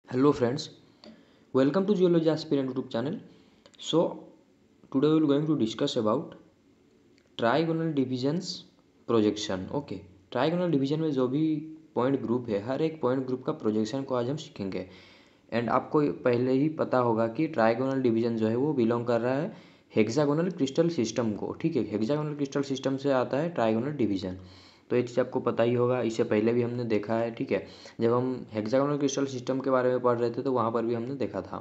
Hello friends, welcome to Geology Aspirant YouTube channel. So today we will going to discuss about trigonal divisions projection. Okay, trigonal division में जो भी point group है, हर एक point group का projection को आज हम सीखेंगे। एंड आपको पहले ही पता होगा कि ट्राइगोनल डिवीजन जो है वो बिलोंग कर रहा है हेक्सागोनल क्रिस्टल सिस्टम को। ठीक है, हेक्सागोनल क्रिस्टल सिस्टम से आता है ट्राइगोनल डिवीजन। तो ये चीज़ आपको पता ही होगा, इससे पहले भी हमने देखा है। ठीक है, जब हम हेक्सागोनल क्रिस्टल सिस्टम के बारे में पढ़ रहे थे तो वहाँ पर भी हमने देखा था।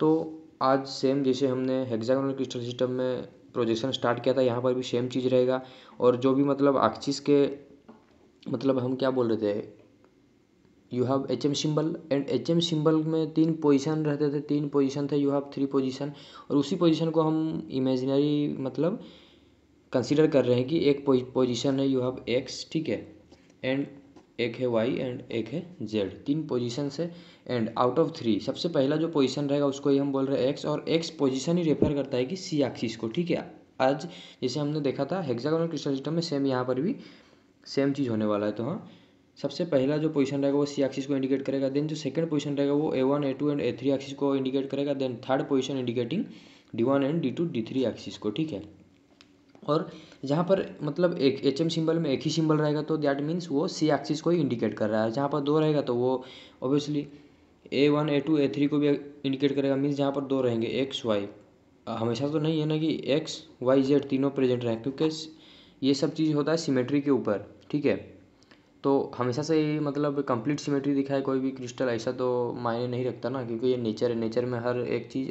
तो आज सेम जैसे हमने हेक्सागोनल क्रिस्टल सिस्टम में प्रोजेक्शन स्टार्ट किया था, यहाँ पर भी सेम चीज़ रहेगा। और जो भी मतलब एक्सिस के मतलब हम क्या बोल रहे थे, you have H M symbol, and H M symbol में 3 पोजीशन रहते थे, 3 पोजीशन थे, यू हैव 3 पोजीशन। और उसी पोजीशन को हम इमेजिनरी मतलब कंसीडर कर रहे हैं कि एक पोजीशन है यू हैव एक्स, ठीक है, एंड एक है वाई एंड एक है जेड, 3 पोजीशन है। एंड आउट ऑफ 3 सबसे पहला जो पोजीशन रहेगा उसको ही हम बोल रहे हैं एक्स, और एक्स पोजीशन ही रेफर करता है कि सी एक्सिस को। ठीक है, आज जैसे हमने देखा था हेक्सागोनल क्रिस्टल सिस्टम में, सेम यहाँ पर भी सेम चीज़ होने वाला है। तो हाँ, सबसे पहला जो पोजीशन रहेगा वो सी एक्सिस को इंडिकेट करेगा। देन जो सेकंड पोजीशन रहेगा वो A1 A2 and A3 axis को इंडिकेट करेगा। Then third position indicating D1 and D2 D3 axis को। ठीक है, और जहाँ पर मतलब एक एच एम सिंबल में एक ही सिंबल रहेगा तो दैट मीन्स वो सी एक्सिस को ही इंडिकेट कर रहा है। जहाँ पर 2 रहेगा तो वो ऑब्वियसली A1 A2 A3 को भी इंडिकेट करेगा। मीन्स जहाँ पर 2 रहेंगे एक्स वाई, हमेशा तो नहीं है ना कि एक्स वाई जेड तीनों प्रेजेंट रहें, क्योंकि ये सब चीज़ होता है सिमेट्री के ऊपर। ठीक है, तो हमेशा से ही मतलब कंप्लीट सिमेट्री दिखाए कोई भी क्रिस्टल, ऐसा तो मायने नहीं रखता ना, क्योंकि ये नेचर है। नेचर में हर एक चीज़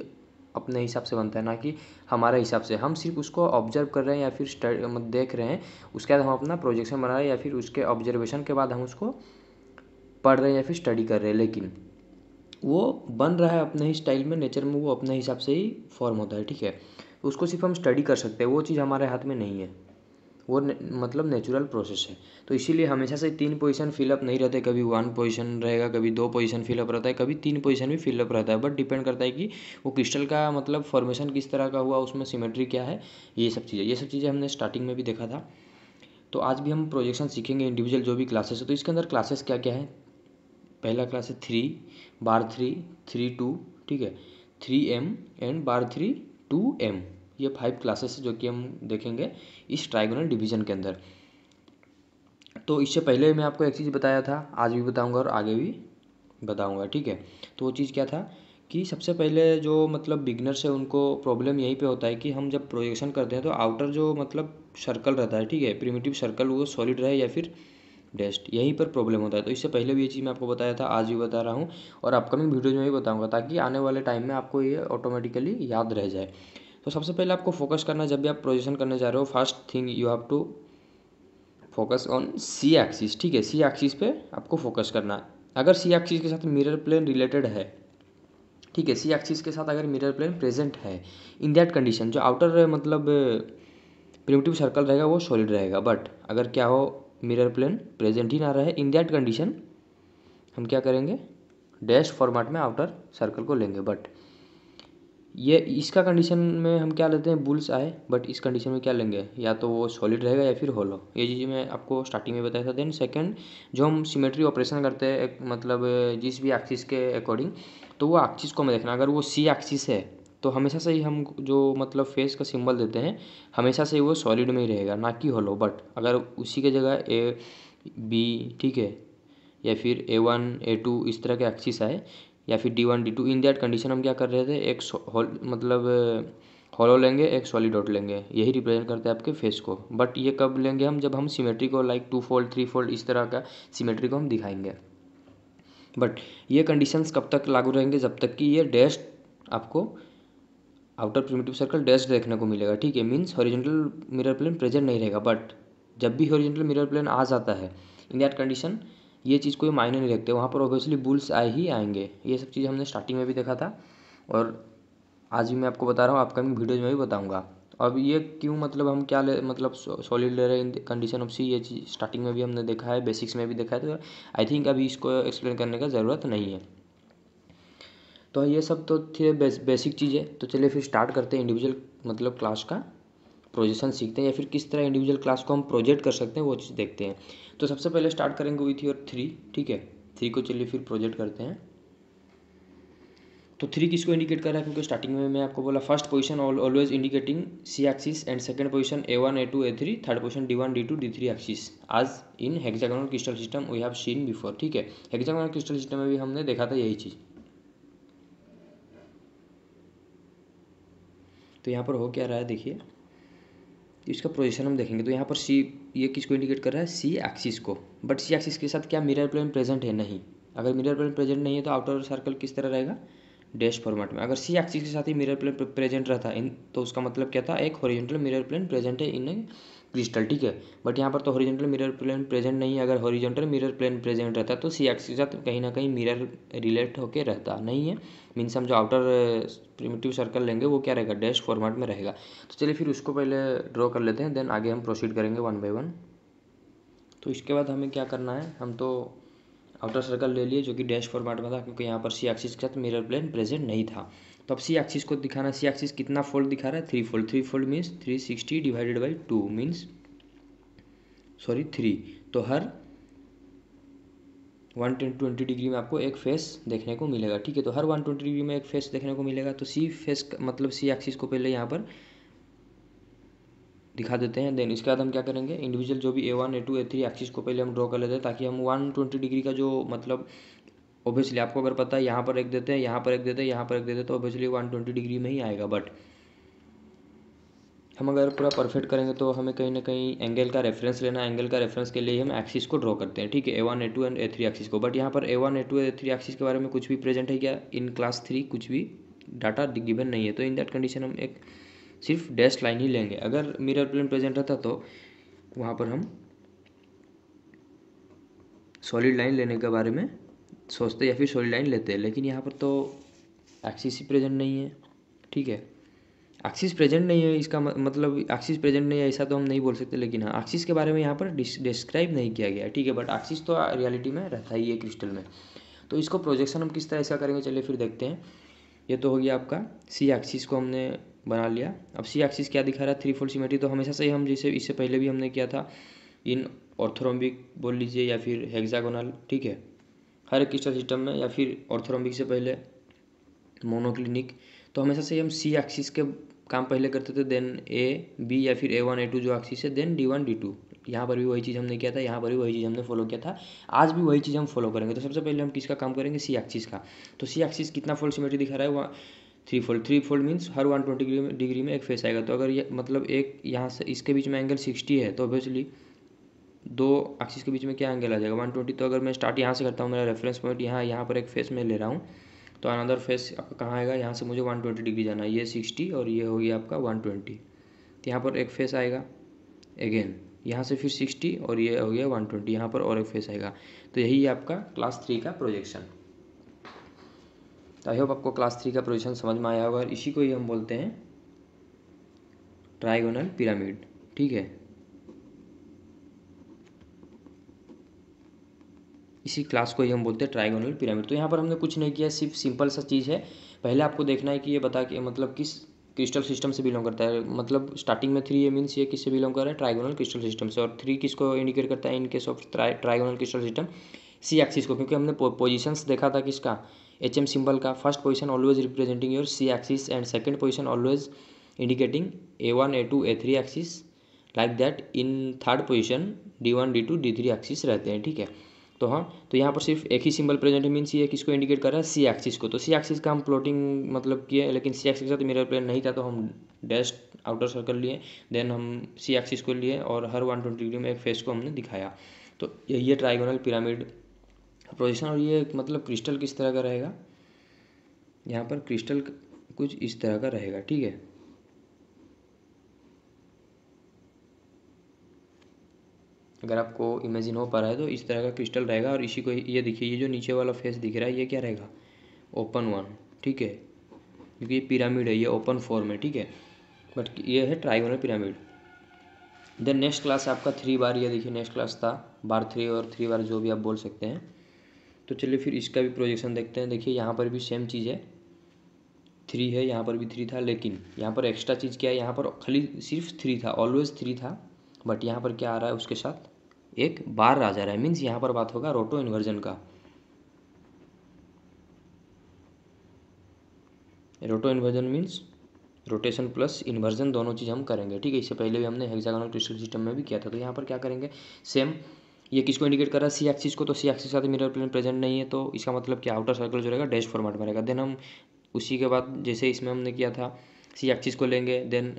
अपने हिसाब से बनता है, ना कि हमारे हिसाब से। हम सिर्फ उसको ऑब्जर्व कर रहे हैं या फिर देख रहे हैं, उसके बाद हम अपना प्रोजेक्शन बना रहे हैं, या फिर उसके ऑब्जर्वेशन के बाद हम उसको पढ़ रहे हैं या फिर स्टडी कर रहे हैं। लेकिन वो बन रहा है अपने ही स्टाइल में, नेचर में वो अपने हिसाब से ही फॉर्म होता है। ठीक है, उसको सिर्फ हम स्टडी कर सकते हैं, वो चीज़ हमारे हाथ में नहीं है। वो मतलब नेचुरल प्रोसेस है। तो इसीलिए हमेशा से 3 पोजीशन फिलअप नहीं रहते, कभी 1 पोजीशन रहेगा, कभी 2 पोजीशन फिलअप रहता है, कभी 3 पोजीशन भी फिलअप रहता है। बट डिपेंड करता है कि वो क्रिस्टल का मतलब फॉर्मेशन किस तरह का हुआ, उसमें सिमेट्री क्या है, ये सब चीज़ें हमने स्टार्टिंग में भी देखा था। तो आज भी हम प्रोजेक्शन सीखेंगे, इंडिविजुअल जो भी क्लासेस है। तो इसके अंदर क्लासेस क्या क्या है, पहला क्लास है 3 बार 3 3 2, ठीक है, 3M एंड बार 3 2M। ये 5 क्लासेस है जो कि हम देखेंगे इस ट्राइगोनल डिवीजन के अंदर। तो इससे पहले मैं आपको एक चीज़ बताया था, आज भी बताऊंगा और आगे भी बताऊंगा। ठीक है, तो वो चीज़ क्या था कि सबसे पहले जो मतलब बिगनर्स है उनको प्रॉब्लम यहीं पे होता है कि हम जब प्रोजेक्शन करते हैं तो आउटर जो मतलब सर्कल रहता है, ठीक है, प्रिमिटिव सर्कल, वो सॉलिड रहे या फिर डेस्ट, यहीं पर प्रॉब्लम होता है। तो इससे पहले भी ये चीज़ मैं आपको बताया था, आज भी बता रहा हूँ और अपकमिंग वीडियोज में भी बताऊँगा, ताकि आने वाले टाइम में आपको ये ऑटोमेटिकली याद रह जाए। तो सबसे पहले आपको फोकस करना है, जब भी आप प्रोजेक्शन करने जा रहे हो, first thing you have to focus on C axis. ठीक है, सी एक्सिस पे आपको फोकस करना है। अगर सी एक्सिस के साथ मिरर प्लेन रिलेटेड है, ठीक है, सी एक्सिस के साथ अगर मिरर प्लेन प्रेजेंट है, इन दैट कंडीशन जो आउटर मतलब प्रिमिटिव सर्कल रहेगा वो सॉलिड रहेगा। बट अगर क्या हो, मिरर प्लेन प्रेजेंट ही ना रहे, इन दैट कंडीशन हम क्या करेंगे, डैश फॉर्मेट में आउटर सर्कल को लेंगे। बट ये इसका कंडीशन में हम क्या लेते हैं, बुल्स आए। बट इस कंडीशन में क्या लेंगे, या तो वो सॉलिड रहेगा या फिर होलो। ये चीज़ मैं आपको स्टार्टिंग में बताया था। देन सेकंड, जो हम सिमेट्री ऑपरेशन करते हैं एक मतलब जिस भी एक्सिस के अकॉर्डिंग, तो वो एक्सिस को हमें देखना। अगर वो सी एक्सिस है तो हमेशा से ही हम जो मतलब फेस का सिंबल देते हैं, हमेशा से ही वो सॉलिड में ही रहेगा, ना कि होलो। बट अगर उसी के जगह A B, ठीक है, या फिर A1 A2 इस तरह के एक्सिस आए, या फिर D1 D2, in that condition हम क्या कर रहे थे, एक मतलब हॉलो लेंगे, एक सॉलिड डॉट लेंगे। यही रिप्रेजेंट करते हैं आपके फेस को। बट ये कब लेंगे हम, जब हम सिमेट्री को लाइक 2 फोल्ड 3 फोल्ड इस तरह का सिमेट्री को हम दिखाएंगे। बट ये कंडीशंस कब तक लागू रहेंगे, जब तक कि ये डैश आपको आउटर प्रिमिटिव सर्कल डैश देखने को मिलेगा। ठीक है, means horizontal mirror plane present नहीं रहेगा। बट जब भी हॉरिजॉन्टल मिरर प्लेन आ जाता है, इन दैट कंडीशन ये चीज़ कोई मायने नहीं रखते, वहाँ पर ऑब्वियसली बुल्स आए ही आएंगे। ये सब चीज़ हमने स्टार्टिंग में भी देखा था और आज भी मैं आपको बता रहा हूँ, अपकमिंग वीडियोज में भी बताऊँगा। अब ये क्यों मतलब हम क्या ले मतलब सॉलिड ले रहे हैं इन कंडीशन ऑफ सी, ये चीज़ स्टार्टिंग में भी हमने देखा है, बेसिक्स में भी देखा है। तो आई थिंक अभी इसको एक्सप्लेन करने का ज़रूरत नहीं है। तो ये सब तो थे बेसिक चीज़ें। तो चलिए फिर स्टार्ट करते हैं इंडिविजुअल मतलब क्लास का प्रोजेक्शन सीखते हैं, या फिर किस तरह इंडिविजुअल क्लास को हम प्रोजेक्ट कर सकते हैं, वो चीज़ देखते हैं। तो सबसे पहले स्टार्ट करेंगे विथ योर 3, ठीक है, 3 को चलिए फिर प्रोजेक्ट करते हैं। तो 3 किसको इंडिकेट कर रहा है, क्योंकि स्टार्टिंग में मैं आपको बोला first position always indicating C axis and second position A1 A2 A3, third position D1 D2 D3 axis आज in hexagonal crystal system we have seen before. ठीक है, हेक्सागोनल क्रिस्टल सिस्टम में भी हमने देखा था यही चीज़। तो यहाँ पर हो क्या रहा है देखिए, इसका पोजीशन हम देखेंगे तो यहाँ पर सी ये किसको इंडिकेट कर रहा है, सी एक्सिस को। बट सी एक्सिस के साथ क्या मिरर प्लेन प्रेजेंट है, नहीं। अगर मिरर प्लेन प्रेजेंट नहीं है तो आउटर सर्कल किस तरह रहेगा, डैश फॉर्मेट में। अगर सी एक्सिस के साथ ही मिरर प्लेन प्रेजेंट रहता इन तो उसका मतलब क्या था, एक हॉरिजॉन्टल मिरर प्लेन प्रेजेंट है इन क्रिस्टल। ठीक है, बट यहाँ पर तो हॉरिजॉन्टल मिरर प्लेन प्रेजेंट नहीं है। अगर हॉरिजॉन्टल मिरर प्लेन प्रेजेंट रहता तो सी एक्सिस के साथ कहीं ना कहीं मिरर रिलेट होकर रहता नहीं है। मीन्स हम जो आउटर प्रिमिटिव सर्कल लेंगे वो क्या रहेगा, डैश फॉर्मेट में रहेगा। तो चलिए फिर उसको पहले ड्रॉ कर लेते हैं, देन आगे हम प्रोसीड करेंगे 1 बाय 1। तो इसके बाद हमें क्या करना है, हम तो आउटर सर्कल ले लिए जो कि डैश फॉर्मेट में था, क्योंकि यहाँ पर सी एक्सिस के साथ मिरर प्लेन प्रेजेंट नहीं था। तो अब सी एक्सिस को दिखाना, सी एक्सिस कितना फोल्ड दिखा रहा है, 3 fold. 3 fold means 360 divided by 2 means 3। तो हर 120 डिग्री में आपको एक फेस देखने को मिलेगा। ठीक है, तो हर 120 डिग्री में एक फेस देखने को मिलेगा। तो सी फेस मतलब सी एक्सिस को पहले यहाँ पर दिखा देते हैं। देन इसके बाद हम क्या करेंगे, इंडिविजुअल जो भी A1 A2 A3 एक्सिस को पहले हम ड्रॉ कर लेते हैं, ताकि हम 120 डिग्री का जो मतलब ऑब्वियसली आपको अगर पता है यहाँ पर एक देते हैं, यहाँ पर एक देते हैं, यहाँ पर एक देते हैं, तो ऑब्वियसली 120 डिग्री में ही आएगा। बट हम अगर पूरा परफेक्ट करेंगे तो हमें कहीं ना कहीं एंगल का रेफरेंस लेना है। एंगल का रेफरेंस के लिए हम एक्सिस को ड्रॉ करते हैं। ठीक है, A1 A2 and A3 axis को। बट यहाँ पर A1 A2 A3 एक्सिस के बारे में कुछ भी प्रेजेंट है क्या, इन क्लास 3 कुछ भी डाटा गिवन नहीं है। तो इन दैट कंडीशन हम एक सिर्फ डैश लाइन ही लेंगे। अगर मिरर प्लेन प्रेजेंट रहता तो वहाँ पर हम सॉलिड लाइन लेने के बारे में सोचते या फिर सॉलिड लाइन लेते हैं, लेकिन यहाँ पर तो एक्सिस ही प्रेजेंट नहीं है। ठीक है, एक्सिस प्रेजेंट नहीं है, इसका मतलब एक्सिस प्रेजेंट नहीं है ऐसा तो हम नहीं बोल सकते, लेकिन हाँ एक्सिस के बारे में यहाँ पर डिस्क्राइब नहीं किया गया है। ठीक है, बट एक्सिस तो रियलिटी में रहता ही है क्रिस्टल में। तो इसको प्रोजेक्शन हम किस तरह से करेंगे, चलिए फिर देखते हैं। ये तो हो गया आपका सी एक्सिस को हमने बना लिया। अब सी एक्सिस क्या दिखा रहा है, 3 फोल्ड सिमेट्री। तो हमेशा से ही हम जैसे इससे पहले भी हमने किया था इन ऑर्थोरोम्बिक बोल लीजिए या फिर हेक्सागोनल। ठीक है, हर एक क्रिस्टल सिस्टम में या फिर ऑर्थोरोम्बिक से पहले मोनोक्लिनिक। तो हमेशा से हम सी एक्सिस के काम पहले करते थे, देन A B या फिर A1 A2 जो एक्सिस है, देन D1 D2। यहाँ पर भी वही चीज़ हमने किया था, यहाँ पर भी वही चीज़ हमने फॉलो किया था, आज भी वही चीज़ हम फॉलो करेंगे। तो सबसे पहले हम किसका काम करेंगे, सी एक्सिस का। तो सी एक्सिस कितना फोल्ड सिमेट्री दिखा रहा है, वहाँ 3 फोल्ड। 3 फोल्ड मीन्स हर 120 डिग्री में एक फेस आएगा। तो अगर ये मतलब एक यहाँ से इसके बीच में एंगल 60 है, तो ऑब्वियसली दो एक्सिस के बीच में क्या एंगल आ जाएगा, 120। तो अगर मैं स्टार्ट यहाँ से करता हूँ, मेरा रेफरेंस पॉइंट यहाँ पर एक फेस में ले रहा हूँ, तो अनदर फेस आपका कहाँ आएगा, यहाँ से मुझे 120 डिग्री जाना है। ये 60 और ये हो गया आपका 120। तो यहाँ पर एक फेस आएगा अगेन, यहाँ से फिर 60 और ये हो गया 120, यहाँ पर और एक फेस आएगा। तो यही है आपका क्लास 3 का प्रोजेक्शन। तो आई होप आपको क्लास 3 का प्रोजेक्शन समझ में आया होगा, और इसी को ही हम बोलते हैं ट्राइगोनल पिरामिड। ठीक है, इसी क्लास को ही हम बोलते हैं ट्राइगोनल पिरामिड। तो यहाँ पर हमने कुछ नहीं किया, सिर्फ सिंपल सा चीज़ है। पहले आपको देखना है कि ये बता कि मतलब किस क्रिस्टल सिस्टम से बिलोंग करता है। मतलब स्टार्टिंग में 3 है मीन्स ये किससे बिलोंग कर रहा है, ट्राइगोनल क्रिस्टल सिस्टम से। और 3 किसको इंडिकेट करता है in case of trigonal crystal system, C axis को। क्योंकि हमने पोजिशंस देखा था किसका, HM सिंबल का। First position always representing your C axis and second position always indicating A1 A2 A3 axis, like that. In third position D1 D2 D3 axis रहते हैं। ठीक है, तो हाँ, तो यहाँ पर सिर्फ एक ही सिंबल प्रेजेंट है मीन्स ये किसको इंडिकेट कर रहा है, सी एक्सिस को। तो सी एक्सिस का हम प्लॉटिंग मतलब किए, लेकिन सी एक्सिस के साथ मिरर प्लेन नहीं था, तो हम डैश आउटर सर्कल लिए, देन हम सी एक्सिस को लिए और हर 120 डिग्री में एक फेस को हमने दिखाया। तो यही है ट्राइगोनल पिरामिड प्रोजेक्शन। और ये मतलब क्रिस्टल किस तरह का रहेगा, यहाँ पर क्रिस्टल कुछ इस तरह का रहेगा। ठीक है, अगर आपको इमेजिन हो पा रहा है तो इस तरह का क्रिस्टल रहेगा। और इसी को ये देखिए, ये जो नीचे वाला फेस दिख रहा है ये क्या रहेगा, ओपन वन। ठीक है, क्योंकि ये पिरामिड है, ये ओपन फॉर्म है। ठीक है, बट ये है trigonal pyramid. Then next class आपका 3 बार, ये देखिए नेक्स्ट क्लास था बार 3 और 3 बार जो भी आप बोल सकते हैं। तो चलिए फिर इसका भी प्रोजेक्शन देखते हैं। देखिए यहाँ पर भी सेम चीज़ है, 3 है, यहाँ पर भी 3 था, लेकिन यहाँ पर एक्स्ट्रा चीज़ क्या है, यहाँ पर खाली सिर्फ 3 था, ऑलवेज 3 था। बट यहाँ पर क्या आ रहा है, उसके साथ एक बार आ जा रहा है, मीन्स यहाँ पर बात होगा रोटो इन्वर्जन का। रोटो inversion means rotation plus inversion दोनों चीज़ हम करेंगे, ठीक है। इससे पहले भी हमने हेक्सागोनल क्रिस्टल सिस्टम में भी किया था। तो यहाँ पर क्या करेंगे, सेम ये किसको इंडिकेट कर रहा है, सी एक्सिस को। तो सी एक्सिस के साथ मिरर प्लेन प्रेजेंट नहीं है, तो इसका मतलब क्या, आउटर सर्कल जो रहेगा डैश फॉर्मेट में रहेगा। देन हम उसी के बाद जैसे इसमें हमने किया था, सी एक्सिस को लेंगे, then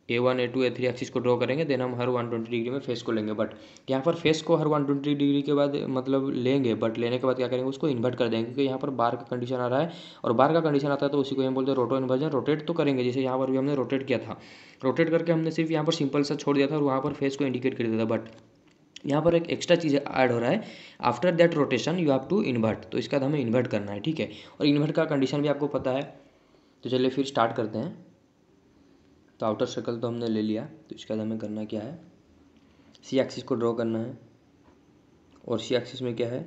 A1 A2 A3 axis को ड्रॉ करेंगे, देन हम हर 120 डिग्री में फेस को लेंगे। बट यहाँ पर फेस को हर 120 डिग्री के बाद मतलब लेंगे, बट लेने के बाद क्या करेंगे, उसको इन्वर्ट कर देंगे, क्योंकि यहाँ पर बार का कंडीशन आ रहा है और बार का कंडीशन आता है तो उसी को हम बोलते हैं रोटो इन्वर्जन। रोटेट तो करेंगे, जैसे यहाँ पर भी हमने रोटेट किया था, रोटेट करके हमने सिर्फ यहाँ पर सिंपल सा छोड़ दिया था और वहाँ पर फेस को इंडिकेट कर दिया था। बट यहाँ पर एक एक्स्ट्रा चीज़ ऐड हो रहा है, after that rotation you have to invert. तो इसका हमें इन्वर्ट करना है, ठीक है। और इन्वर्ट का कंडीशन भी आपको पता है। तो चलिए फिर स्टार्ट करते हैं। तो आउटर सर्कल तो हमने ले लिया, तो इसके बाद हमें करना क्या है, सी एक्सिस को ड्रॉ करना है। और सी एक्सिस में क्या है,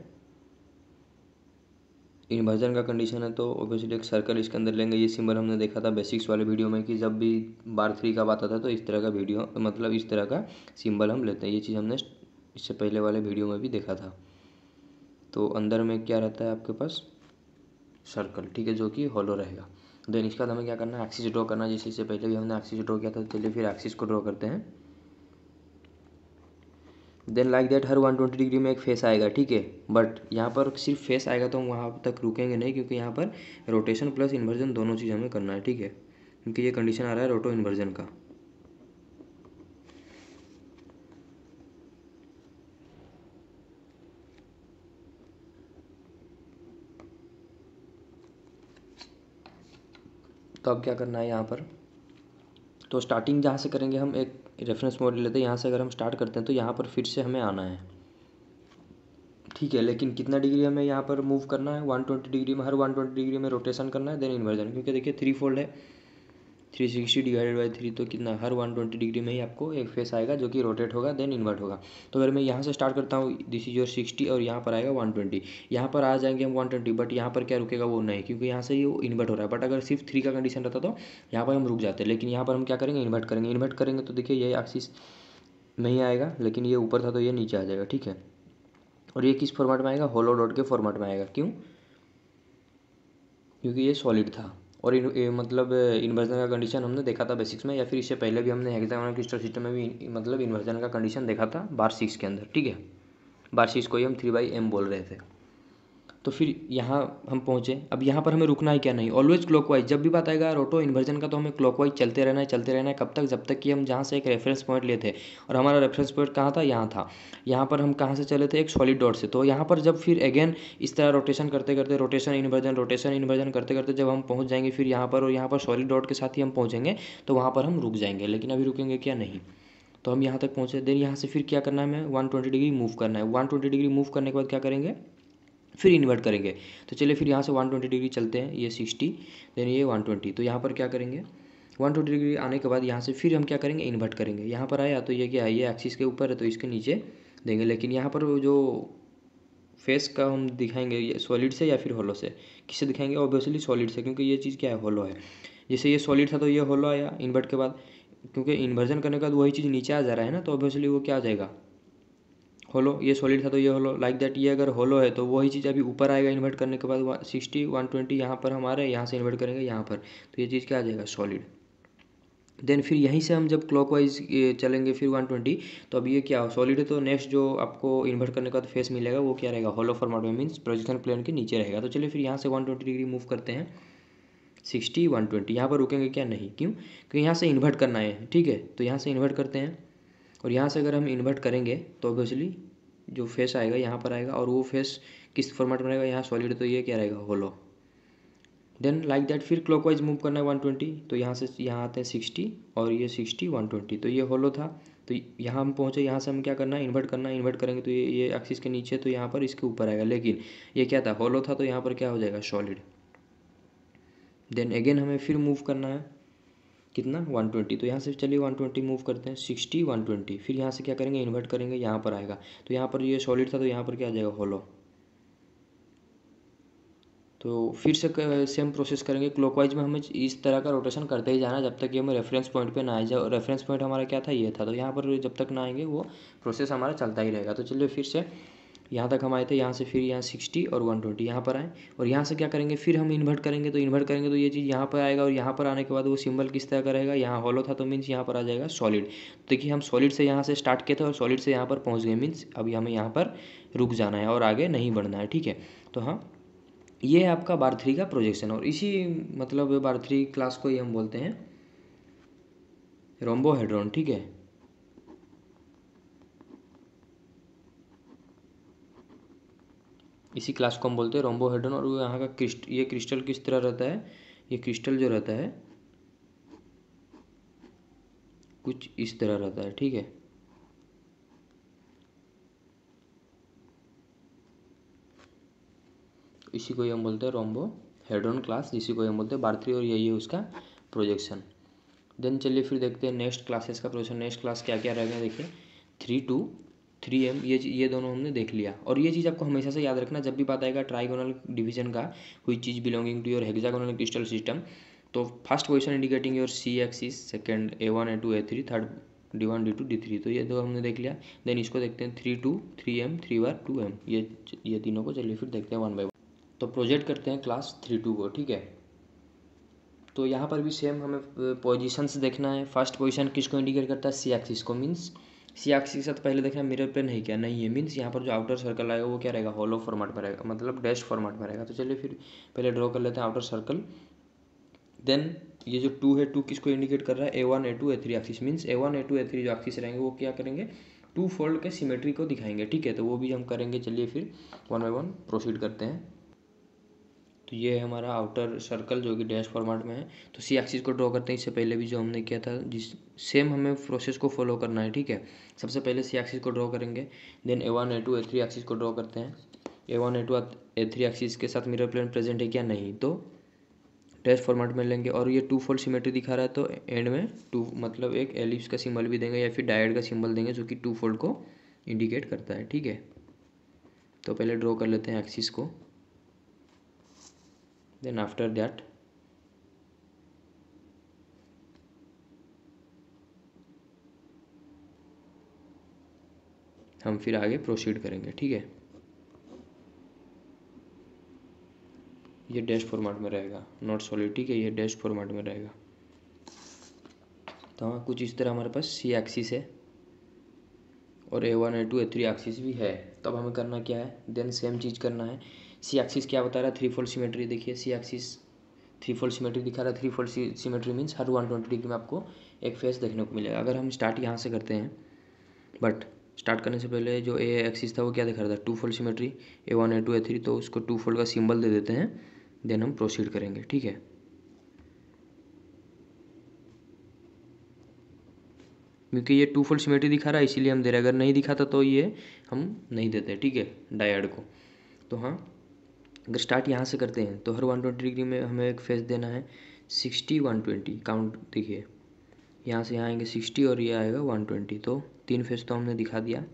इन्वर्जन का कंडीशन है, तो ऑब्वियसली एक सर्कल इसके अंदर लेंगे। ये सिंबल हमने देखा था बेसिक्स वाले वीडियो में कि जब भी बार 3 का बात आता था तो इस तरह का वीडियो मतलब इस तरह का सिंबल हम लेते हैं। ये चीज़ हमने इससे पहले वाले वीडियो में भी देखा था। तो अंदर में क्या रहता है आपके पास, सर्कल, ठीक है, जो कि हॉलो रहेगा। देन इसके बाद हमें क्या करना है, एक्सिस ड्रॉ करना है। जैसे इससे पहले भी हमने एक्सिस ड्रॉ किया था, चलिए फिर एक्सिस को ड्रॉ करते हैं। देन लाइक दैट हर 120 डिग्री में एक फेस आएगा, ठीक है। बट यहाँ पर सिर्फ फेस आएगा तो हम वहाँ तक रुकेंगे नहीं, क्योंकि यहाँ पर रोटेशन प्लस इन्वर्जन दोनों चीज़ हमें करना है, ठीक है, क्योंकि ये कंडीशन आ रहा है रोटो इन्वर्जन का। तो अब क्या करना है यहाँ पर, तो स्टार्टिंग जहाँ से करेंगे हम एक रेफरेंस मॉडल लेते हैं। यहाँ से अगर हम स्टार्ट करते हैं तो यहाँ पर फिर से हमें आना है, ठीक है। लेकिन कितना डिग्री हमें यहाँ पर मूव करना है, 120 डिग्री में, हर 120 डिग्री में रोटेशन करना है, देन इन्वर्जन। क्योंकि देखिए 3 फोल्ड है, 360 डिवाइडेड बाई 3, तो कितना, हर 120 डिग्री में ही आपको एक फेस आएगा जो कि रोटेट होगा, देन इन्वर्ट होगा। तो अगर मैं यहाँ से स्टार्ट करता हूँ, दिस इज योर 60 और यहाँ पर आएगा 120, यहाँ पर आ जाएंगे हम 120, बट यहाँ पर क्या रुकेगा वो नहीं, क्योंकि यहाँ से ये इन्वर्ट हो रहा है। बट अगर सिर्फ 3 का कंडीशन रहता तो यहाँ पर हम रुक जाते, लेकिन यहाँ पर हम क्या करेंगे, इन्वर्ट करेंगे। इन्वर्ट करेंगे तो देखिए ये एक्सिस नहीं आएगा, लेकिन ये ऊपर था तो ये नीचे आ जाएगा, ठीक है। और ये किस फॉर्मेट में आएगा, होलो डॉट के फॉर्मेट में आएगा। क्यों, क्योंकि ये सॉलिड था। और मतलब इन्वर्जन का कंडीशन हमने देखा था बेसिक्स में, या फिर इससे पहले भी हमने हेक्सागोनल क्रिस्टल सिस्टम में भी मतलब इन्वर्जन का कंडीशन देखा था बार 6 के अंदर, ठीक है। बार 6 को ही हम 3/m बोल रहे थे। तो फिर यहाँ हम पहुँचे। अब यहाँ पर हमें रुकना है क्या, नहीं, ऑलवेज क्लॉकवाइज। जब भी बात आएगा रोटो इन्वर्जन का तो हमें क्लॉकवाइज चलते रहना है, चलते रहना है। कब तक, जब तक कि हम जहाँ से एक रेफरेंस पॉइंट लेते, और हमारा रेफरेंस पॉइंट कहाँ था, यहाँ था। यहाँ पर हम कहाँ से चले थे, एक सॉलिड डॉट से। तो यहाँ पर जब फिर अगेन इस तरह रोटेशन करते करते, रोटेशन इन्वर्जन करते करते जब हम पहुँच जाएंगे फिर यहाँ पर, और यहाँ पर सॉलिड डॉट के साथ ही हम पहुँचेंगे, तो वहाँ पर हम रुक जाएंगे। लेकिन अभी रुकेंगे क्या, नहीं। तो हम यहाँ तक पहुँचे, देन यहाँ से फिर क्या करना है, हमें 120 डिग्री मूव करना है। 120 डिग्री मूव करने के बाद क्या करेंगे, फिर इन्वर्ट करेंगे। तो चलिए फिर यहाँ से 120 डिग्री चलते हैं, ये 60, देन ये 120। तो यहाँ पर क्या करेंगे, 120 डिग्री आने के बाद यहाँ से फिर हम क्या करेंगे, इन्वर्ट करेंगे। यहाँ पर आया तो ये क्या है, ये एक्सिस के ऊपर है तो इसके नीचे देंगे। लेकिन यहाँ पर जो फेस का हम दिखाएंगे, ये सॉलिड से या फिर होलो से, किससे दिखाएंगे, ऑब्वियसली सॉलिड से, क्योंकि ये चीज़ क्या है, होलो है। जैसे ये सॉलिड था तो ये होलो आया इन्वर्ट के बाद, क्योंकि इन्वर्जन करने के बाद वही चीज़ नीचे आ जा रहा है ना, तो ऑब्वियसली वो क्या आ जाएगा, होलो। ये सॉलिड था तो ये होलो, लाइक दैट। ये अगर होलो है तो वही चीज़ अभी ऊपर आएगा इन्वर्ट करने के बाद, 60 120 यहाँ पर हमारे, यहाँ से इन्वर्ट करेंगे यहाँ पर, तो ये चीज़ क्या आ जाएगा, सॉलिड। देन फिर यहीं से हम जब क्लॉकवाइज चलेंगे फिर 120, तो अब ये क्या सॉलिड है, तो नेक्स्ट जो आपको इन्वर्ट करने के बाद फेस मिलेगा वो क्या रहेगा, होलो फॉर्मेट में, मीन्स प्रोजेक्शन प्लेन के नीचे रहेगा। तो चलिए फिर यहाँ से 120 डिग्री मूव करते हैं, 60 120, यहाँ पर रुकेंगे क्या, नहीं। क्यों, क्योंकि यहाँ से इन्वर्ट करना है, ठीक है। तो यहाँ से इन्वर्ट करते हैं, और यहाँ से अगर हम इन्वर्ट करेंगे तो ऑब्वियसली जो फेस आएगा यहाँ पर आएगा, और वो फेस किस फॉर्मेट में रहेगा, यहाँ सॉलिड, तो ये क्या रहेगा, होलो। देन लाइक दैट फिर क्लॉकवाइज मूव करना है 120, तो यहाँ से यहाँ आते हैं 60, और ये 60 120, तो ये होलो था। तो यहाँ हम पहुँचे, यहाँ से हम क्या करना है, इन्वर्ट करना है। इन्वर्ट करेंगे तो ये एक्सिस के नीचे, तो यहाँ पर इसके ऊपर आएगा। लेकिन ये क्या था, होलो था, तो यहाँ पर क्या हो जाएगा, सॉलिड। देन अगेन हमें फिर मूव करना है, कितना, 120। तो यहाँ से चलिए 120 मूव करते हैं, 60 120, फिर यहाँ से क्या करेंगे, इन्वर्ट करेंगे, यहाँ पर आएगा। तो यहाँ पर ये सॉलिड था तो यहाँ पर क्या आ जाएगा, होलो। तो फिर से सेम प्रोसेस करेंगे। क्लॉकवाइज में हमें इस तरह का रोटेशन करते ही जाना जब तक कि हमें रेफरेंस पॉइंट पे ना आए जाए। रेफरेंस पॉइंट हमारा क्या था, ये था। तो यहाँ पर जब तक ना आएंगे वो प्रोसेस हमारा चलता ही रहेगा। तो चलिए फिर से यहाँ तक हम आए थे, यहाँ से फिर यहाँ 60 और 120 यहाँ पर आए, और यहाँ से क्या करेंगे, फिर हम इन्वर्ट करेंगे। तो इन्वर्ट करेंगे तो ये चीज़ यहाँ पर आएगा, और यहाँ पर आने के बाद वो सिंबल किस तरह का रहेगा, यहाँ हॉलो था तो मीन्स यहाँ पर आ जाएगा सॉलिड। देखिए हम सॉलिड से यहाँ से स्टार्ट किए थे और सॉलिड से यहाँ पर पहुँच गए, मीन्स अभी हमें यहाँ पर रुक जाना है और आगे नहीं बढ़ना है, ठीक है। तो हाँ, ये है आपका बार 3 का प्रोजेक्शन, और इसी मतलब बार 3 क्लास को ही हम बोलते हैं रोम्बोहेड्रॉन, ठीक है। इसी क्लास को हम बोलते हैं रोम्बोहेड्रॉन। और यहाँ का ये क्रिस्टल किस तरह रहता है, ये क्रिस्टल जो रहता है कुछ इस तरह रहता है, ठीक है। इसी को ही हम बोलते हैं रोम्बोहेड्रॉन क्लास, इसी को हम बोलते हैं बार 3, और यही है उसका प्रोजेक्शन। देन चलिए फिर देखते हैं नेक्स्ट क्लासेस का प्रोजेक्शन। नेक्स्ट क्लास क्या क्या रहेगा, देखिए 3 2 3M, ये दोनों हमने देख लिया। और ये चीज़ आपको हमेशा से याद रखना, जब भी बात आएगा ट्राइगोनल डिवीजन का, कोई चीज़ belonging to your hexagonal crystal system, तो first position indicating your C axis, second A1 A2 A3, third D1 D2 D3। तो ये दो हमने देख लिया। देन इसको देखते हैं 3 2 3M 3 बार 2M, ये तीनों को चलिए फिर देखते हैं 1 बाय 1। तो प्रोजेक्ट करते हैं क्लास 3 2 को, ठीक है। तो यहाँ पर भी सेम हमें पोजीशंस देखना है। फर्स्ट पोजीशन किसको इंडिकेट करता है, C एक्सिस को, मीन्स C एक्सिस के साथ पहले देखना मिरर प्लेन है क्या, नहीं है, मीन्स यहाँ पर जो आउटर सर्कल आएगा वो क्या रहेगा, हॉलो फॉर्मेट में रहेगा, मतलब डैश फॉर्मेट में रहेगा। तो चलिए फिर पहले ड्रॉ कर लेते हैं आउटर सर्कल। देन ये जो 2 है, 2 किसको इंडिकेट कर रहा है, A1 A2 A3 axis, means A1 A2 A3 जो एक्सिस रहेंगे वो क्या करेंगे, 2 फोल्ड के सिमेट्री को दिखाएंगे, ठीक है। तो वो भी हम करेंगे, चलिए फिर 1 बाय 1 प्रोसीड करते हैं। तो ये है हमारा आउटर सर्कल जो कि डैश फॉर्मेट में है। तो C एक्सिस को ड्रॉ करते हैं, इससे पहले भी जो हमने किया था, जिस सेम हमें प्रोसेस को फॉलो करना है, ठीक है। सबसे पहले C एक्सिस को ड्रॉ करेंगे, then A1 A2 A3 axis को ड्रॉ करते हैं। A1 A2 A3 एक्सिस के साथ मिरर प्लेन प्रेजेंट है क्या, नहीं, तो डैश फॉर्मेट में लेंगे। और ये 2 फोल्ड सिमेट्री दिखा रहा है, तो एंड में 2 मतलब एक एलिप्स का सिंबल भी देंगे या फिर डायड का सिंबल देंगे जो कि 2 फोल्ड को इंडिकेट करता है, ठीक है। तो पहले ड्रॉ कर लेते हैं एक्सिस को। देन आफ्टर दैट हम फिर आगे प्रोसीड करेंगे, ठीक है। ये डैश फॉर्मेट में रहेगा, नॉट सॉलिड, ठीक है, ये डैश फॉर्मेट में रहेगा। तो हाँ, कुछ इस तरह हमारे पास C एक्सिस है और A1 A2 A3 एक्सिस भी है। तब हमें करना क्या है, देन सेम चीज़ करना है। C एक्सिस क्या बता रहा है, 3 फोल्ड सिमेट्री। देखिए C एक्सिस 3 फोल्ड सिमेट्री दिखा रहा है। 3 फोल्ड सिमेट्री मीन्स हर 120 डिग्री में आपको एक फेस देखने को मिलेगा। अगर हम स्टार्ट यहाँ से करते हैं, बट स्टार्ट करने से पहले जो A एक्सिस था वो क्या दिखा रहा था, 2 fold symmetry, A1 A2 A3, तो उसको 2 फोल्ड का सिंबल दे देते हैं। देन हम प्रोसीड करेंगे, ठीक है। क्योंकि ये 2 फोल्ड सिमेट्री दिखा रहा है इसीलिए हम दे रहे हैं, अगर नहीं दिखाता तो ये हम नहीं देते, ठीक है, डायड को। तो हाँ, अगर स्टार्ट यहाँ से करते हैं तो हर 120 डिग्री में हमें एक फेस देना है। 60 120 काउंट, देखिए यहाँ से यहाँ आएंगे 60 और ये आएगा 120, तो 3 फेस तो हमने दिखा दिया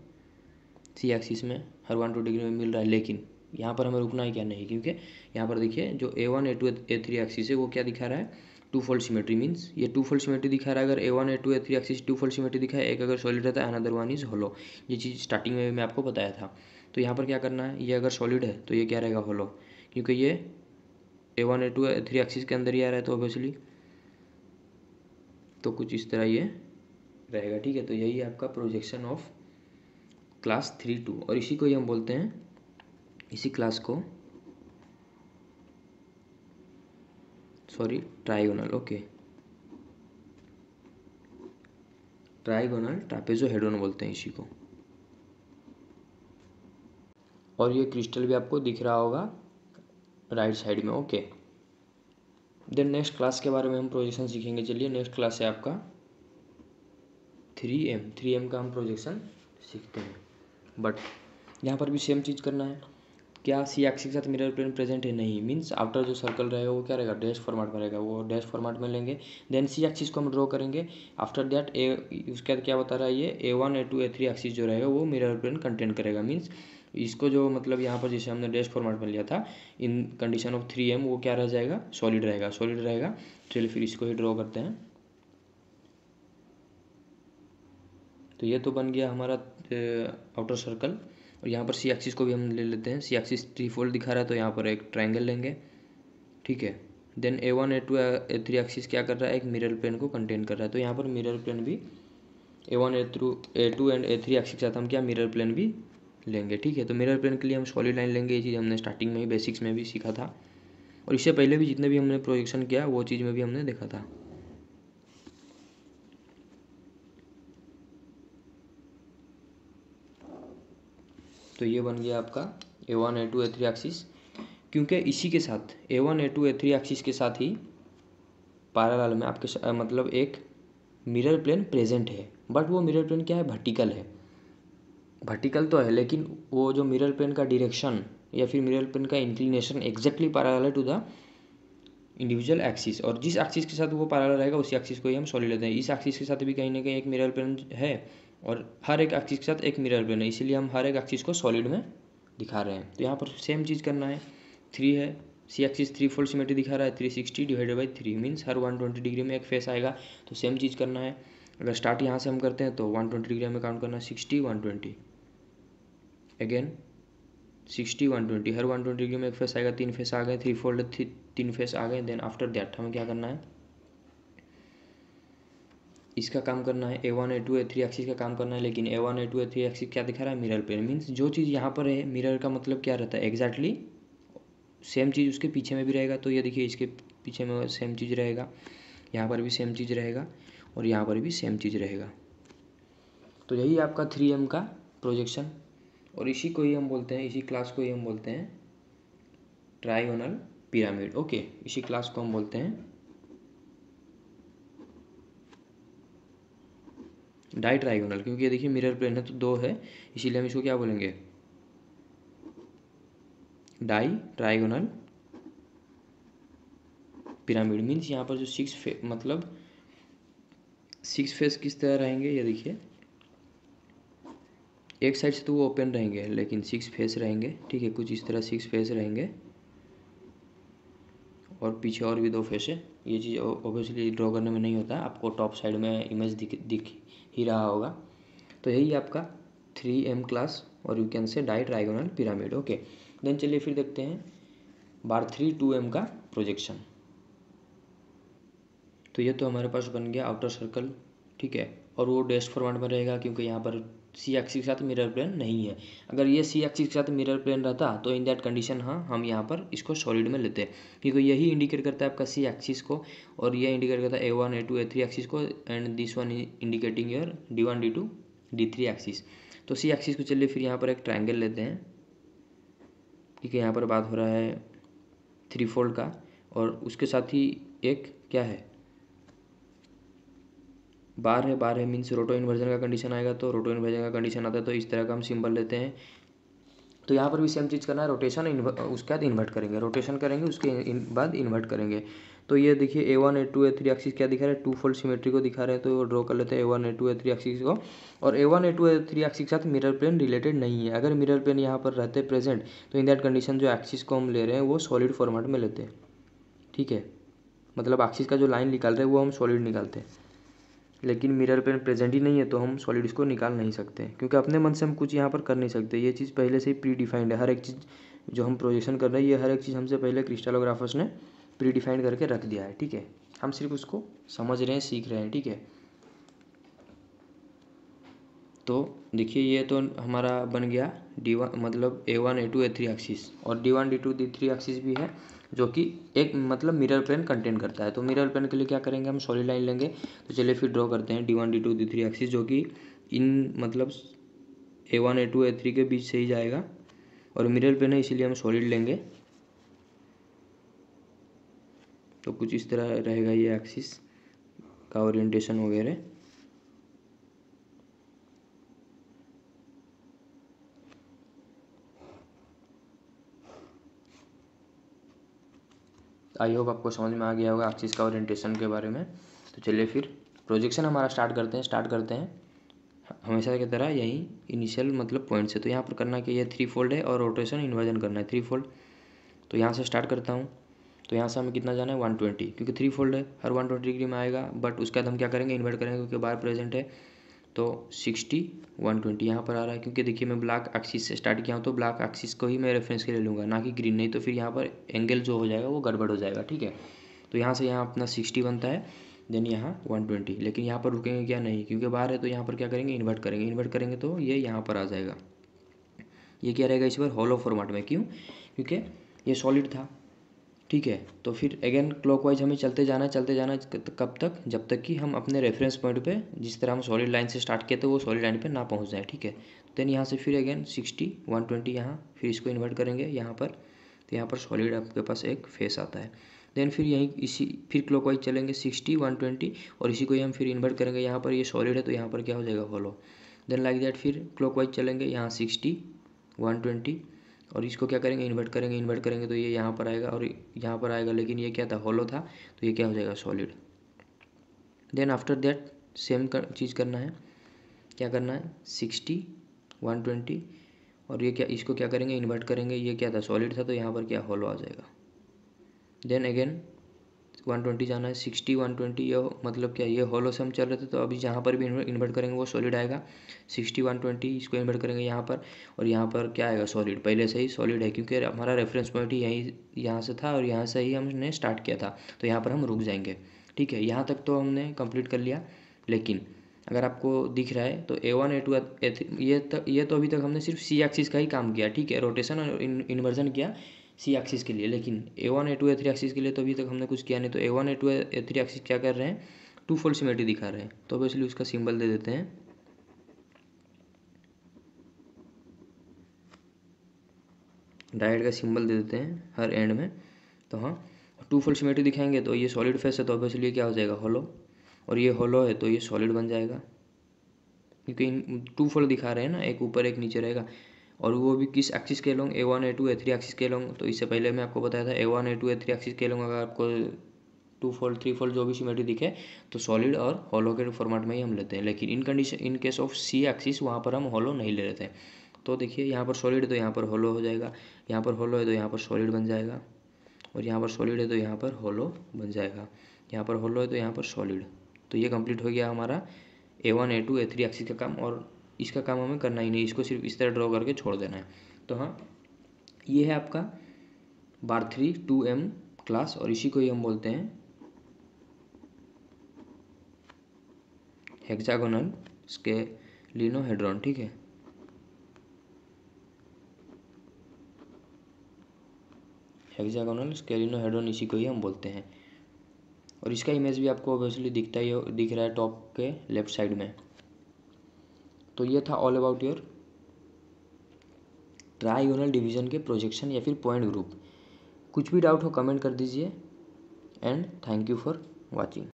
C एक्सिस में, हर 120 डिग्री में मिल रहा है। लेकिन यहाँ पर हमें रुकना है क्या, नहीं, क्योंकि यहाँ पर देखिए जो A1 A2 A3 एक्सिस है वो क्या दिखा रहा है, 2 फोल्ड सिमेट्री, मीन्स ये 2 फोल्ड सिमेट्री दिखा रहा है। अगर A1 A2 A3 axis 2 fold symmetry दिखा है, एक अगर सॉलिड रहता है, अनदर वन इज होलो। ये चीज़ स्टार्टिंग में मैं आपको बताया था। तो यहाँ पर क्या करना है, ये अगर सॉलिड है तो ये क्या रहेगा, होलो, क्योंकि ये A1 A2 A3 एक्सिस के अंदर ही आ रहा है, तो ऑब्वियसली तो कुछ इस तरह ये रहेगा, ठीक है। तो यही है आपका प्रोजेक्शन ऑफ क्लास 3 2, और इसी को ही हम बोलते हैं, इसी क्लास को, सॉरी, ट्राइगोनल, ओके, ट्राइगोनल ट्रापेजोहेड्रॉन बोलते हैं इसी को। और ये क्रिस्टल भी आपको दिख रहा होगा राइट साइड में, ओके। देन नेक्स्ट क्लास के बारे में हम प्रोजेक्शन सीखेंगे। चलिए नेक्स्ट क्लास है आपका 3M का हम प्रोजेक्शन सीखते हैं। बट यहाँ पर भी सेम चीज़ करना है। क्या C एक्सिस के साथ मिरर प्लेन प्रेजेंट है, नहीं, मीन्स आउटर जो सर्कल रहेगा वो क्या रहेगा, डैश फॉर्मेट में रहेगा, वो डैश फॉर्मेट में लेंगे। देन C एक्सिस को हम ड्रॉ करेंगे। आफ्टर दैट उसके बाद क्या बता रहा है, ये A1 A2 A3 एक्सिस जो रहेगा वो मिरर प्लेन कंटेन करेगा। मीन्स इसको जो मतलब यहाँ पर जैसे हमने डैश फॉर्मेट में लिया था, इन कंडीशन ऑफ 3M वो क्या रह जाएगा, सॉलिड रहेगा, सॉलिड रहेगा। चलिए फिर इसको ही ड्रॉ करते हैं। तो ये तो बन गया हमारा आउटर सर्कल। और यहाँ पर सी एक्सिस को भी हम ले लेते हैं। सी एक्सिस 3 फोल्ड दिखा रहा है तो यहाँ पर एक ट्रायंगल लेंगे, ठीक है। Then A1 A2 A3 axis क्या कर रहा है, एक मिरर प्लेन को कंटेन कर रहा है, तो यहाँ पर मिरर प्लेन भी A1 A2 and A3 axis के साथ हम क्या मिरर प्लेन भी लेंगे, ठीक है। तो मिरर प्लेन के लिए हम सॉलिड लाइन लेंगे, ये चीज़ हमने स्टार्टिंग में ही बेसिक्स में भी सीखा था, और इससे पहले भी जितने भी हमने प्रोजेक्शन किया वो चीज़ में भी हमने देखा था। तो ये बन गया आपका A1 A2 A3 एक्सिस, क्योंकि इसी के साथ A1 A2 A3 एक्सिस के साथ ही पैरेलल में आपके मतलब एक मिरर प्लेन प्रेजेंट है, बट वो मिरर प्लेन क्या है, वर्टिकल है। वर्टिकल तो है लेकिन वो जो मिरर प्लेन का डायरेक्शन या फिर मिरर प्लेन का इंक्लिनेशन एग्जैक्टली पैरेलल है टू द इंडिविजुअल एक्सिस, और जिस एक्सिस के साथ वो पैरेलल रहेगा उसी एक्सिस को ही हम सॉलिड लेते हैं। इस एक्सिस के साथ भी कहीं ना कहीं एक मिरर प्लेन है, और हर एक एक्सिस के साथ एक मिरर प्लेन है, इसीलिए हम हर एक एक्सिस को सॉलिड में दिखा रहे हैं। तो यहाँ पर सेम चीज़ करना है। 3 है, सी एक्सिस 3 फोल्ड सिमेट्री दिखा रहा है, 360 divided by 3 means her 120 degree में एक फेस आएगा, तो सेम चीज़ करना है। अगर स्टार्ट यहाँ से हम करते हैं तो 120 डिग्री में काउंट करना है, 60 120 अगेन 60 120, हर 120 डिग्री में एक फेस आएगा, 3 फेस आ गए, 3 फोल्ड 3 फेस आ गए। देन आफ्टर दैट हमें क्या करना है, इसका काम करना है, A1 A2 A3 एक्सिस का काम करना है। लेकिन A1 A2 A3 एक्सिस क्या दिखा रहा है, मिरर प्लेन, मीन्स जो चीज़ यहाँ पर है मिरर का मतलब क्या रहता है, एग्जैक्टली सेम चीज़ उसके पीछे में भी रहेगा। तो ये देखिए इसके पीछे में सेम चीज़ रहेगा, यहाँ पर भी सेम चीज़ रहेगा, और यहाँ पर भी सेम चीज़ रहेगा। तो यही आपका 3M का प्रोजेक्शन, और इसी को ही हम बोलते हैं, इसी क्लास को ही हम बोलते हैं ट्राइगोनल पिरामिड। ओके, इसी क्लास को हम बोलते हैं डाई ट्राइगोनल, क्योंकि ये देखिए मिरर प्लेन है तो 2 है, इसीलिए हम इसको क्या बोलेंगे, डाई ट्राइगोनल पिरामिड। मीन्स यहाँ पर जो 6 मतलब 6 फेस किस तरह रहेंगे, ये देखिए एक साइड से तो वो ओपन रहेंगे लेकिन 6 फेस रहेंगे, ठीक है, कुछ इस तरह 6 फेस रहेंगे, और पीछे और भी 2 फेस है। ये चीज़ ऑब्वियसली ड्रॉ करने में नहीं होता है, आपको टॉप साइड में इमेज दिख ही रहा होगा। तो यही आपका 3M क्लास, और you can say ditrigonal pyramid. Okay, then चलिए फिर देखते हैं बार 3 2M का प्रोजेक्शन। तो ये तो हमारे पास बन गया आउटर सर्कल, ठीक है, और वो डैश फॉरवर्ड में रहेगा क्योंकि यहाँ पर सी एक्सिस के साथ मिरर प्लेन नहीं है। अगर ये सी एक्सिस के साथ मिरर प्लेन रहता तो इन दैट कंडीशन हाँ हम यहाँ पर इसको सॉलिड में लेते, क्योंकि यही इंडिकेट करता है आपका सी एक्सिस को, और ये इंडिकेट करता है A1 A2 A3 एक्सिस को, and this one indicating your D1 D2 D3 axis. तो सी एक्सिस को चलिए फिर यहाँ पर एक ट्राइंगल लेते हैं, ठीक है। यहाँ पर बात हो रहा है 3 फोल्ड का, और उसके साथ ही एक क्या है, बार है। बार है मीन्स रोटो इन्वर्जन का कंडीशन आएगा, तो रोटो इन्वर्जन का कंडीशन आता है तो इस तरह का हम सिंबल लेते हैं। तो यहाँ पर भी सेम चीज़ करना है, रोटेशन उसके बाद इन्वर्ट करेंगे, रोटेशन करेंगे उसके बाद इन्वर्ट करेंगे। तो ये देखिए A1 A2 A3 एक्सिस क्या दिखा रहा है, 2 फोल्ड सिमेट्री को दिखा रहा है, तो ड्रॉ कर लेते हैं A1 A2 A3 एक्सिस को। और A1 A2 A3 एक्सिस के साथ मिरर प्लेन रिलेटेड नहीं है। अगर मिरर प्लेन यहाँ पर रहते प्रेजेंट तो इन दैट कंडीशन जो एक्सिस को हम ले रहे हैं वो सॉलिड फॉर्मेट में लेते हैं, ठीक है। मतलब एक्सिस का जो लाइन निकाल रहे हैं वो हम सॉलिड निकालते हैं, लेकिन मिरर प्लेन प्रेजेंट ही नहीं है तो हम सॉलिड इसको निकाल नहीं सकते, क्योंकि अपने मन से हम कुछ यहाँ पर कर नहीं सकते। ये चीज़ पहले से ही प्री डिफाइंड है, हर एक चीज़ जो हम प्रोजेक्शन कर रहे हैं ये हर एक चीज़ हमसे पहले क्रिस्टलोग्राफर्स ने प्री डिफाइंड करके रख दिया है, ठीक है। हम सिर्फ उसको समझ रहे हैं, सीख रहे हैं, ठीक है। तो देखिए ये तो हमारा बन गया D1 मतलब A1 A2 A3 एक्सिस, और D1 D2 D3 एक्सिस भी है जो कि एक मतलब मिरर प्लेन कंटेन करता है। तो मिरर प्लेन के लिए क्या करेंगे, हम सॉलिड लाइन लेंगे। तो चलिए फिर ड्रॉ करते हैं D1 D2 D3 एक्सिस, जो कि इन मतलब A1 A2 A3 के बीच से ही जाएगा, और मिरर प्लेन है इसीलिए हम सॉलिड लेंगे। तो कुछ इस तरह रहेगा ये एक्सिस का ओरिएंटेशन वगैरह। आई होप आपको समझ में आ गया होगा एक्सिस का ओरिएंटेशन के बारे में। तो चलिए फिर प्रोजेक्शन हमारा स्टार्ट करते हैं हमेशा की तरह यही इनिशियल मतलब पॉइंट से। तो यहाँ पर करना कि ये 3 फोल्ड है और रोटेशन इन्वर्जन करना है 3 फोल्ड। तो यहाँ से स्टार्ट करता हूँ। तो यहाँ से हमें कितना जाना है 120, क्योंकि 3 फोल्ड है हर 120 डिग्री में आएगा, बट उसके बाद हम क्या करेंगे, इन्वर्ट करेंगे क्योंकि बार प्रेजेंट है। तो 60 120 यहाँ पर आ रहा है, क्योंकि देखिए मैं ब्लैक एक्सिस से स्टार्ट किया हूँ तो ब्लैक एक्सिस को ही मैं रेफरेंस के लिए लूँगा, ना कि ग्रीन, नहीं तो फिर यहाँ पर एंगल जो हो जाएगा वो गड़बड़ हो जाएगा, ठीक है। तो यहाँ से यहाँ अपना 60 बनता है, देन यहाँ 120, लेकिन यहाँ पर रुकेंगे क्या, नहीं, क्योंकि बाहर है तो यहाँ पर क्या करेंगे, इन्वर्ट करेंगे। इन्वर्ट करेंगे तो ये यहाँ पर आ जाएगा, ये क्या रहेगा इस बार हॉलो फॉर्मेट में। क्यों, क्योंकि ये सॉलिड था, ठीक है। तो फिर अगेन क्लॉकवाइज हमें चलते जाना कब तक, जब तक कि हम अपने रेफरेंस पॉइंट पे, जिस तरह हम सॉलिड लाइन से स्टार्ट किए थे, वो सॉलिड लाइन पे ना पहुंच जाए, ठीक है। देन यहाँ से फिर अगेन 60 120 यहाँ, फिर इसको इन्वर्ट करेंगे यहाँ पर, तो यहाँ पर सॉलिड आपके पास एक फेस आता है। देन फिर यहीं इसी फिर क्लॉकवाइज चलेंगे 60 120, और इसी को ही हम फिर इन्वर्ट करेंगे यहाँ पर, ये सॉलिड है तो यहाँ पर क्या हो जाएगा, हॉलो। देन लाइक दैट फिर क्लॉकवाइज चलेंगे, यहाँ 60 120, और इसको क्या करेंगे, इन्वर्ट करेंगे तो ये यहाँ पर आएगा और यहाँ पर आएगा, लेकिन ये क्या था, हॉलो था, तो ये क्या हो जाएगा, solid. Then after that same चीज़ करना है, क्या करना है, 60 120, और ये क्या, इसको क्या करेंगे, इन्वर्ट करेंगे, ये क्या था, सॉलिड था, तो यहाँ पर क्या, हॉलो आ जाएगा। देन अगेन 120 जाना है, 60 120, ये मतलब क्या, ये हॉलो से हम चल रहे थे, तो अभी जहाँ पर भी इन्वर्ट करेंगे वो सॉलिड आएगा। 60 120 इसको इन्वर्ट करेंगे यहाँ पर, और यहाँ पर क्या आएगा, सॉलिड, पहले से ही सॉलिड है, क्योंकि हमारा रेफरेंस पॉइंट ही यहाँ से था और यहाँ से ही हमने स्टार्ट किया था, तो यहाँ पर हम रुक जाएंगे, ठीक है। यहाँ तक तो हमने कंप्लीट कर लिया, लेकिन अगर आपको दिख रहा है तो A1 A2 A3 ये तो अभी तक हमने सिर्फ सी एक्सिस का ही काम किया, ठीक है, रोटेशन और इन्वर्जन किया सी एक्सिस के लिए, लेकिन A1 A2 A3 एक्सिस के लिए तो अभी तक हमने कुछ किया नहीं। तो A1 A2 A3 एक्सिस क्या कर रहे हैं, टू फोल्ड सिमेट्री दिखा रहे हैं, तो ऑब्वियसली उसका सिंबल दे देते हैं, डायोड का सिंबल दे देते हैं हर एंड में। तो हाँ, टू फोल्ड सिमेट्री दिखाएंगे तो ये सॉलिड फेस है, तो ऑब्वियसली क्या हो जाएगा, हॉलो, और ये हॉलो है तो ये सॉलिड बन जाएगा, क्योंकि टू फोल्ड दिखा रहे हैं ना, एक ऊपर एक नीचे रहेगा, और वो भी किस एक्सिस के long, A1 A2 A3 axis के लॉन्ग। तो इससे पहले मैं आपको बताया था A1 A2 A3 एक्सिस के लॉन्ग अगर आपको टू फोल्ड थ्री फोल्ड जो भी सिमेट्री दिखे तो सॉलिड और हॉलो के फॉर्मेट में ही हम लेते हैं, लेकिन in condition, in case of C axis वहाँ पर हम हॉलो नहीं ले लेते हैं। तो देखिए यहाँ पर सॉलिड है तो यहाँ पर हॉलो हो जाएगा, यहाँ पर हॉलो है तो यहाँ पर सॉलिड बन जाएगा, और यहाँ पर सॉलिड है तो यहाँ पर हॉलो बन जाएगा, यहाँ पर हॉलो है तो यहाँ पर सॉलिड। तो ये कंप्लीट हो गया हमारा A1 A2 A3 एक्सिस का काम, और इसका काम हमें करना ही नहीं, इसको सिर्फ इस तरह ड्रॉ करके छोड़ देना है। तो हाँ, ये है आपका बार 3 2M क्लास, और इसी को ही हम बोलते हैं हेक्सागोनल स्केलिनोहेड्रॉन, ठीक है। हेक्सागोनल स्केलिनोहेड्रॉन इसी को ही हम बोलते हैं, और इसका इमेज भी आपको ऑब्वियसली दिख रहा है टॉप के लेफ्ट साइड में। तो ये था all about your trigonal division के प्रोजेक्शन या फिर पॉइंट ग्रुप। कुछ भी डाउट हो कमेंट कर दीजिए, and thank you for watching.